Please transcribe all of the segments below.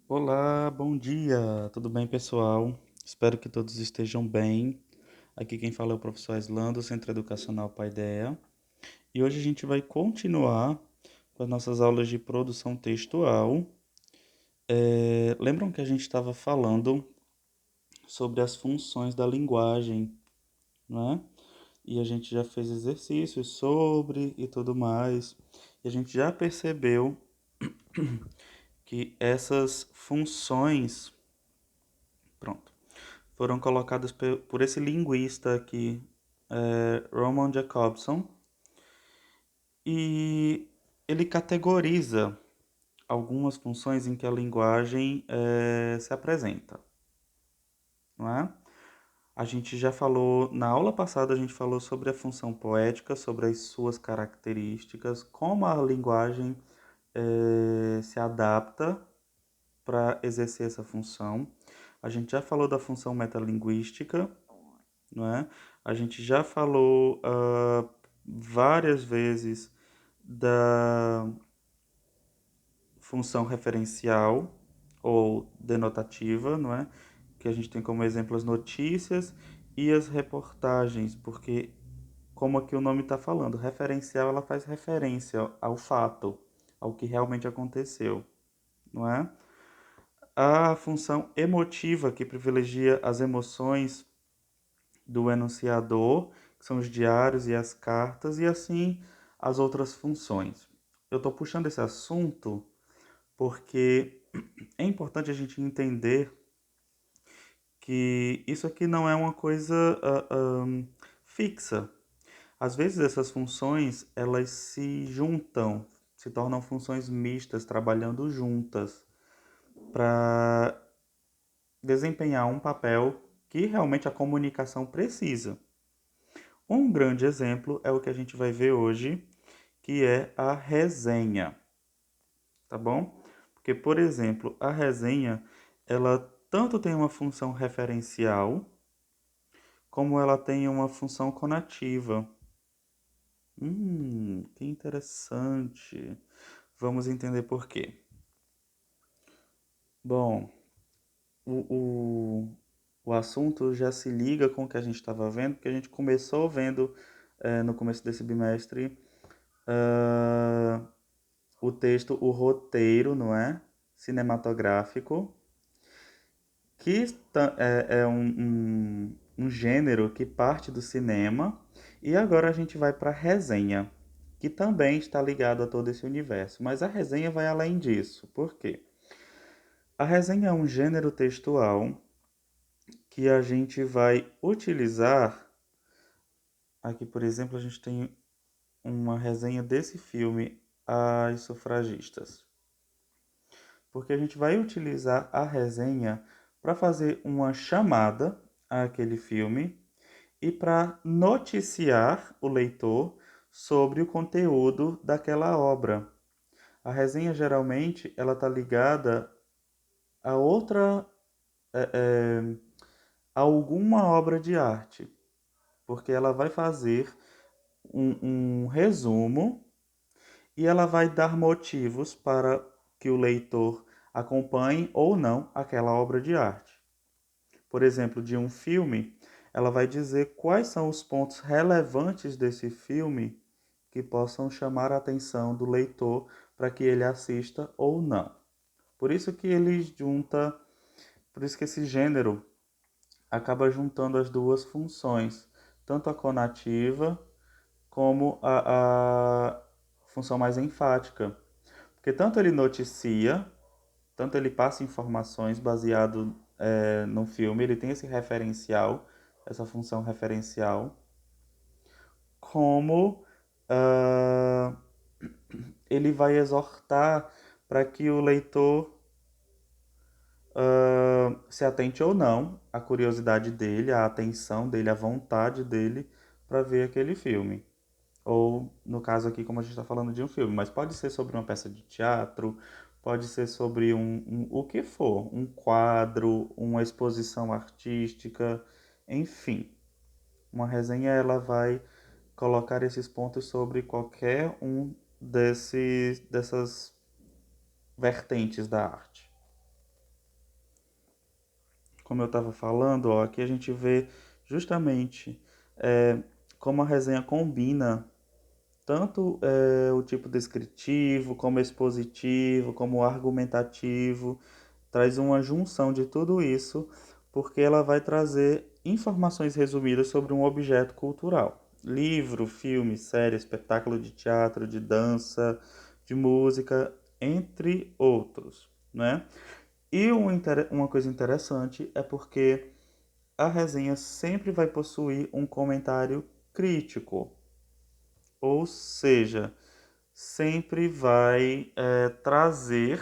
Olá, bom dia, tudo bem, pessoal? Espero que todos estejam bem. Aqui quem fala é o professor Aslando, do Centro Educacional Paideia. E hoje a gente vai continuar com as nossas aulas de produção textual. Lembram que a gente estava falando sobre as funções da linguagem, né? E a gente já fez exercícios sobre e tudo mais. E a gente já percebeu que essas funções, pronto, foram colocadas por esse linguista aqui, Roman Jakobson, e ele categoriza algumas funções em que a linguagem se apresenta, não é? A gente já falou, na aula passada a gente falou sobre a função poética, sobre as suas características, como a linguagem se adapta para exercer essa função. A gente já falou da função metalinguística, não é? A gente já falou várias vezes da função referencial ou denotativa, não é? Que a gente tem como exemplo as notícias e as reportagens, porque como aqui o nome está falando, referencial ela faz referência ao fato, ao que realmente aconteceu, não é? A função emotiva, que privilegia as emoções do enunciador, que são os diários e as cartas, e assim as outras funções. Eu estou puxando esse assunto porque é importante a gente entender que isso aqui não é uma coisa fixa. Às vezes essas funções elas se juntam, se tornam funções mistas, trabalhando juntas para desempenhar um papel que realmente a comunicação precisa. Um grande exemplo é o que a gente vai ver hoje, que é a resenha, tá bom? Porque, por exemplo, a resenha, ela tanto tem uma função referencial, como ela tem uma função conativa. Que interessante. Vamos entender por quê. Bom, o, o assunto já se liga com o que a gente estava vendo, porque a gente começou vendo no começo desse bimestre ah, o texto, o roteiro, não é? Cinematográfico, que é um gênero que parte do cinema, e agora a gente vai para a resenha, que também está ligado a todo esse universo, mas a resenha vai além disso. Por quê? A resenha é um gênero textual que a gente vai utilizar. Aqui, por exemplo, a gente tem uma resenha desse filme, As Sufragistas. Porque a gente vai utilizar a resenha para fazer uma chamada àquele filme e para noticiar o leitor sobre o conteúdo daquela obra. A resenha geralmente ela está ligada a outra, a alguma obra de arte, porque ela vai fazer um resumo e ela vai dar motivos para que o leitor acompanhe ou não aquela obra de arte. Por exemplo, de um filme, ela vai dizer quais são os pontos relevantes desse filme que possam chamar a atenção do leitor para que ele assista ou não. Por isso que ele junta, por isso que esse gênero acaba juntando as duas funções, tanto a conativa como a função mais enfática. Porque tanto ele noticia, tanto ele passa informações baseado no filme, ele tem esse referencial, essa função referencial, como ah, ele vai exortar para que o leitor se atente ou não à curiosidade dele, à atenção dele, à vontade dele para ver aquele filme. Ou, no caso aqui, como a gente está falando de um filme, mas pode ser sobre uma peça de teatro, pode ser sobre o que for, um quadro, uma exposição artística, enfim. Uma resenha ela vai colocar esses pontos sobre qualquer dessas vertentes da arte. como eu estava falando, ó, aqui a gente vê justamente é, como a resenha combina tanto o tipo descritivo, como expositivo, como argumentativo, traz uma junção de tudo isso, porque ela vai trazer informações resumidas sobre um objeto cultural. Livro, filme, série, espetáculo de teatro, de dança, de música, entre outros, né? E uma coisa interessante é porque a resenha sempre vai possuir um comentário crítico, ou seja, sempre vai trazer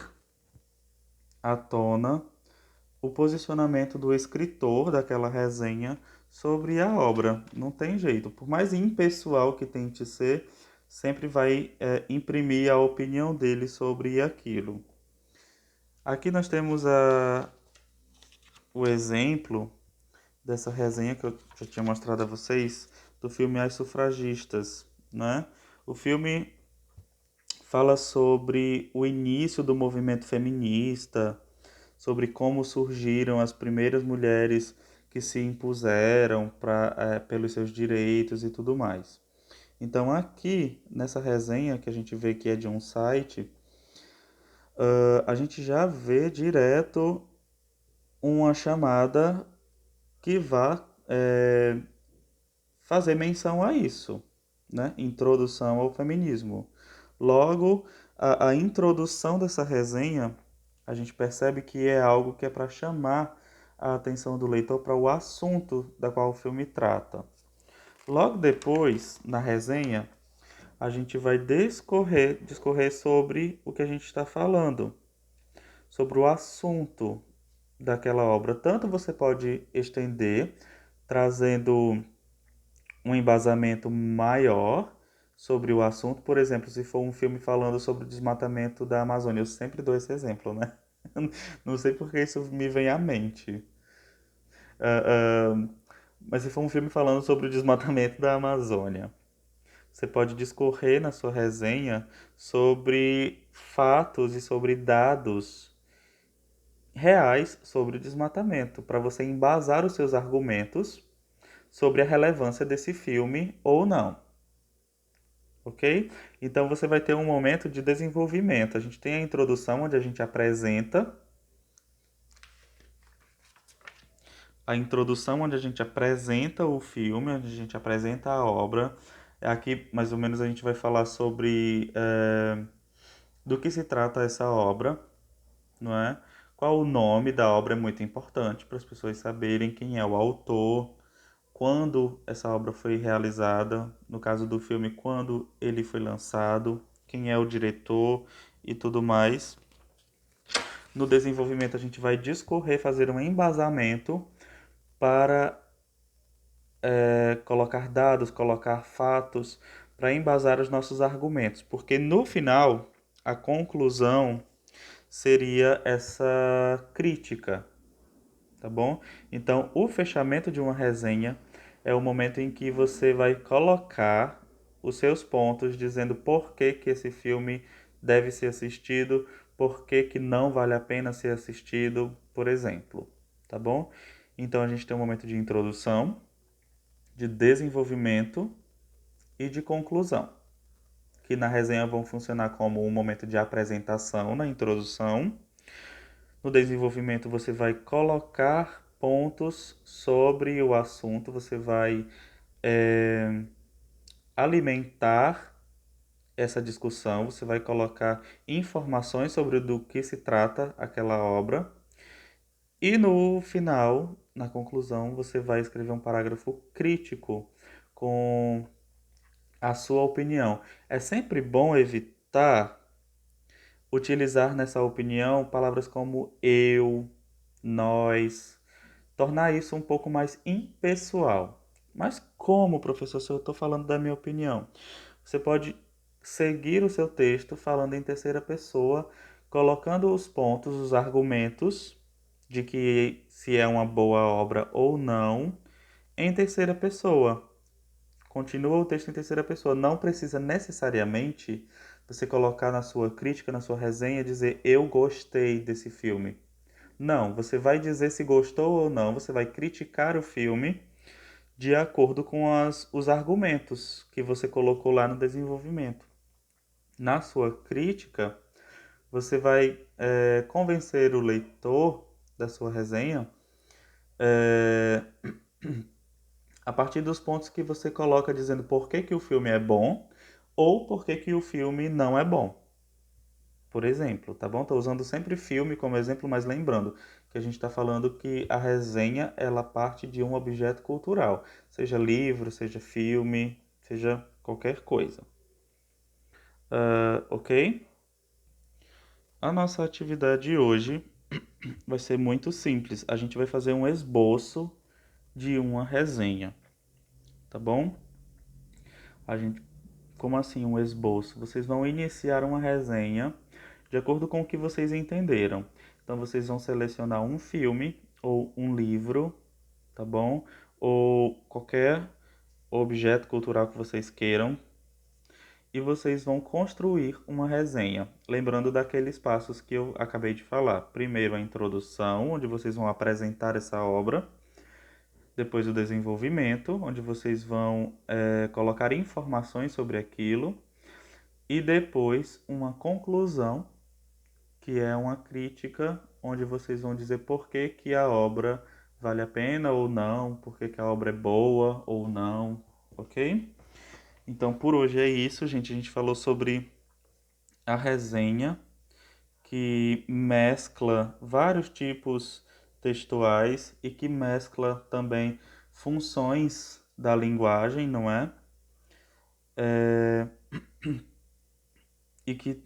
à tona o posicionamento do escritor daquela resenha sobre a obra. Não tem jeito. Por mais impessoal que tente ser, sempre vai imprimir a opinião dele sobre aquilo. Aqui nós temos o exemplo dessa resenha que eu já tinha mostrado a vocês, do filme As Sufragistas, né? O filme fala sobre o início do movimento feminista, sobre como surgiram as primeiras mulheres que se impuseram pelos seus direitos e tudo mais. Então aqui, nessa resenha que a gente vê que é de um site, a gente já vê direto uma chamada que vá fazer menção a isso, né? Introdução ao feminismo. Logo, a introdução dessa resenha, a gente percebe que é algo que é para chamar a atenção do leitor para o assunto da qual o filme trata. Logo depois, na resenha, a gente vai discorrer sobre o que a gente está falando, sobre o assunto daquela obra. Tanto você pode estender, trazendo um embasamento maior sobre o assunto. Por exemplo, se for um filme falando sobre o desmatamento da Amazônia, eu sempre dou esse exemplo, né? Não sei porque isso me vem à mente. Ah, ah, mas se for um filme falando sobre o desmatamento da Amazônia, você pode discorrer na sua resenha sobre fatos e sobre dados reais sobre o desmatamento, para você embasar os seus argumentos sobre a relevância desse filme ou não. Ok? Então você vai ter um momento de desenvolvimento. A gente tem a introdução, onde a gente apresenta o filme, onde a gente apresenta a obra. Aqui, mais ou menos, a gente vai falar sobre do que se trata essa obra, não é? Qual o nome da obra é muito importante para as pessoas saberem quem é o autor, quando essa obra foi realizada, no caso do filme, quando ele foi lançado, quem é o diretor e tudo mais. No desenvolvimento, a gente vai discorrer, fazer um embasamento para colocar dados, colocar fatos, para embasar os nossos argumentos, porque no final, a conclusão seria essa crítica, tá bom? Então, o fechamento de uma resenha é o momento em que você vai colocar os seus pontos, dizendo por que que esse filme deve ser assistido, por que que não vale a pena ser assistido, por exemplo, tá bom? Então, a gente tem um momento de introdução, de desenvolvimento e de conclusão, que na resenha vão funcionar como um momento de apresentação na introdução. No desenvolvimento, você vai colocar pontos sobre o assunto, você vai alimentar essa discussão, você vai colocar informações sobre do que se trata aquela obra. E no final, na conclusão, você vai escrever um parágrafo crítico com a sua opinião. É sempre bom evitar utilizar nessa opinião palavras como eu, nós, tornar isso um pouco mais impessoal. Mas como, professor, se eu estou falando da minha opinião? Você pode seguir o seu texto falando em terceira pessoa, colocando os pontos, os argumentos de que se é uma boa obra ou não em terceira pessoa. Continua o texto em terceira pessoa. Não precisa necessariamente você colocar na sua crítica, na sua resenha, dizer eu gostei desse filme. Não, você vai dizer se gostou ou não, você vai criticar o filme de acordo com os argumentos que você colocou lá no desenvolvimento. Na sua crítica, você vai convencer o leitor da sua resenha é, a partir dos pontos que você coloca dizendo por que, que o filme é bom ou por que, que o filme não é bom. Por exemplo, tá bom? Estou usando sempre filme como exemplo, mas lembrando que a gente está falando que a resenha ela parte de um objeto cultural, seja livro, seja filme, seja qualquer coisa. Ok? A nossa atividade hoje vai ser muito simples. A gente vai fazer um esboço de uma resenha, tá bom? A gente, como assim um esboço? Vocês vão iniciar uma resenha de acordo com o que vocês entenderam. Então vocês vão selecionar um filme ou um livro, tá bom? Ou qualquer objeto cultural que vocês queiram e vocês vão construir uma resenha, lembrando daqueles passos que eu acabei de falar. Primeiro a introdução, onde vocês vão apresentar essa obra. Depois o desenvolvimento, onde vocês vão colocar informações sobre aquilo. E depois uma conclusão, que é uma crítica, onde vocês vão dizer por que, que a obra vale a pena ou não, por que, que a obra é boa ou não, ok? Então por hoje é isso, gente. A gente falou sobre a resenha, que mescla vários tipos textuais e que mescla também funções da linguagem, não é? E que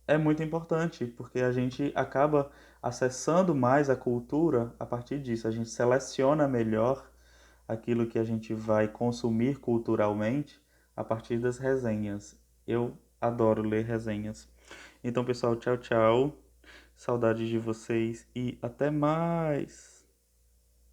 é muito importante, porque a gente acaba acessando mais a cultura a partir disso. A gente seleciona melhor aquilo que a gente vai consumir culturalmente a partir das resenhas. Eu adoro ler resenhas. Então, pessoal, tchau, tchau. Saudades de vocês e até mais!